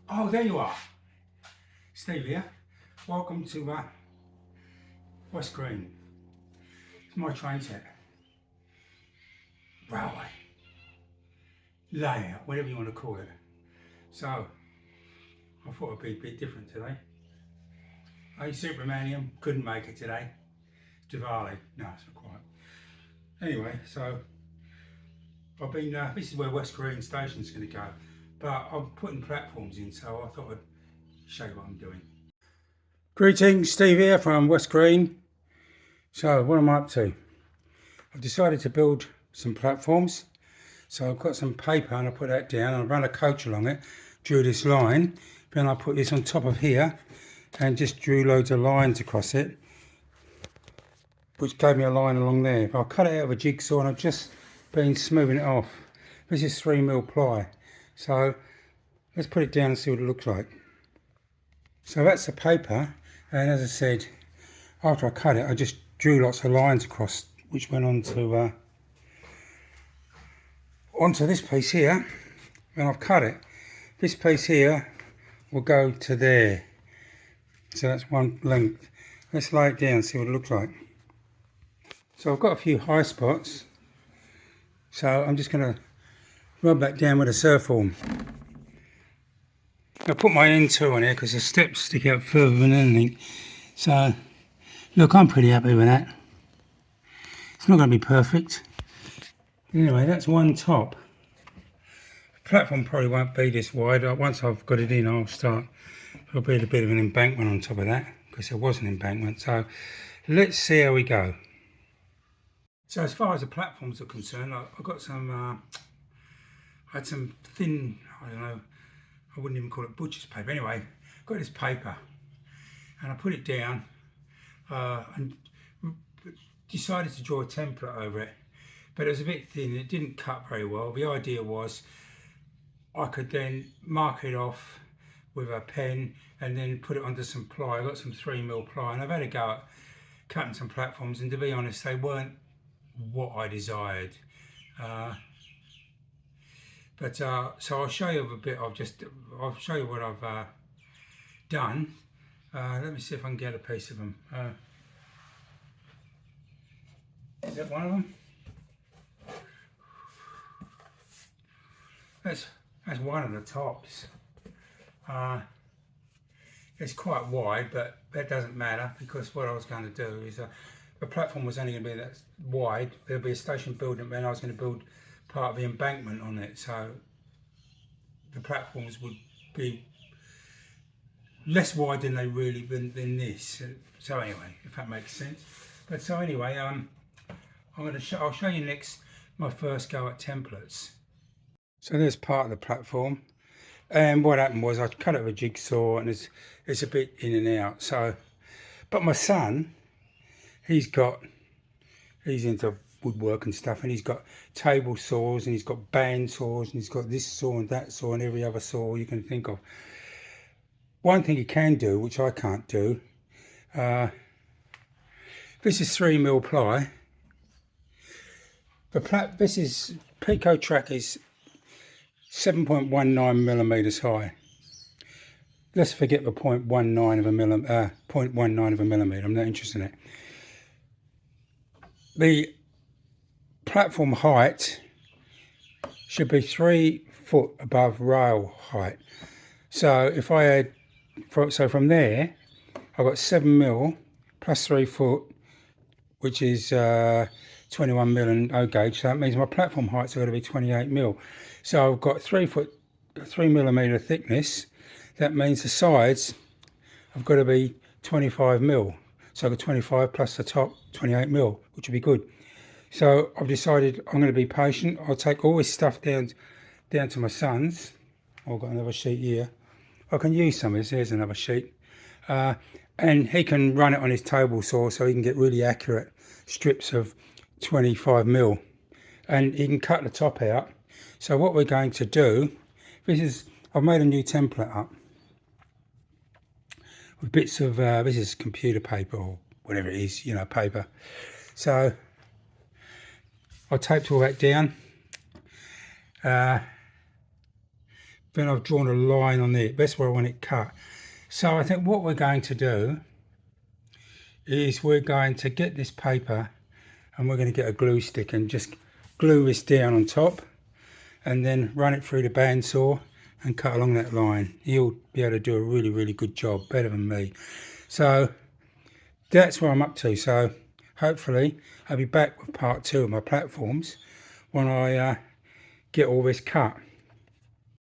Oh, there you are. Steve here. Welcome to West Green. It's my train set. Railway. Layout, whatever you want to call it. So, I thought it'd be a bit different today. Hey, Supermanium couldn't make it today. Diwali. No, it's not quite. Anyway, so I've been, this is where West Green Station's going to go. But I'm putting platforms in, so I thought I'd show you what I'm doing. Greetings, Steve here from West Green. So, what am I up to? I've decided to build some platforms. So I've got some paper and I put that down. I run a coach along it, drew this line. Then I put this on top of here and just drew loads of lines across it, which gave me a line along there. I'll cut it out of a jigsaw and I've just been smoothing it off. This is 3mm ply. So let's put it down and see what it looks like. So that's the paper, and as I said, after I cut it, I just drew lots of lines across, which went onto this piece here, and I've cut it. This piece here will go to there. So that's one length. Let's lay it down and see what it looks like. So I've got a few high spots. So I'm just going to rub that down with a surf form. I put my N2 on here because the steps stick out further than anything. So look, I'm pretty happy with that. It's not going to be perfect. Anyway, that's one top. The platform probably won't be this wide. Once I've got it in, I'll start. There'll be a bit of an embankment on top of that because there was an embankment. So let's see how we go. So as far as the platforms are concerned, I've got some, I had some thin, I don't know, I wouldn't even call it butcher's paper. Anyway, I've got this paper and I put it down and decided to draw a template over it. But it was a bit thin, it didn't cut very well. The idea was I could then mark it off with a pen and then put it onto some ply. I got some 3mm ply and I've had a go at cutting some platforms, and to be honest, they weren't what I desired. So I'll show you a bit. I'll show you what I've done. Let me see if I can get a piece of them. Is that one of them? That's one of the tops. It's quite wide, but that doesn't matter because what I was going to do is the platform was only going to be that wide. There'll be a station building, and I was going to build part of the embankment on it, so the platforms would be less wide than they really than this. So anyway, if that makes sense. But so anyway, I'll show you next my first go at templates. So there's part of the platform, and what happened was I cut it with a jigsaw, and it's a bit in and out. So, but my son, he's into woodwork and stuff, and he's got table saws, and he's got band saws, and he's got this saw and that saw and every other saw you can think of. One thing he can do, which I can't do, this is 3mm ply. This is Pico track is 7.19mm high. Let's forget the 0.19 of a millimetre. I'm not interested in it. The platform height should be 3 foot above rail height. So if I had, from there, I've got 7mm plus 3 foot, which is 21mm and O gauge. So that means my platform heights are going to be 28mm. So I've got 3mm thickness. That means the sides have got to be 25mm. So I've got 25 plus the top 28mm, which would be good. So I've decided I'm going to be patient. I'll take all this stuff down to my son's. I've got another sheet here. I can use some of this. There's another sheet. And he can run it on his table saw so he can get really accurate strips of 25mm. And he can cut the top out. So what we're going to do, I've made a new template up with bits of, this is computer paper or whatever it is, paper. So I taped all that down. then I've drawn a line on it. That's where I want it cut. So I think what we're going to do is we're going to get this paper and we're going to get a glue stick and just glue this down on top and then run it through the bandsaw and cut along that line. He'll be able to do a really, really good job, better than me. So that's where I'm up to. So hopefully I'll be back with part 2 of my platforms when I get all this cut.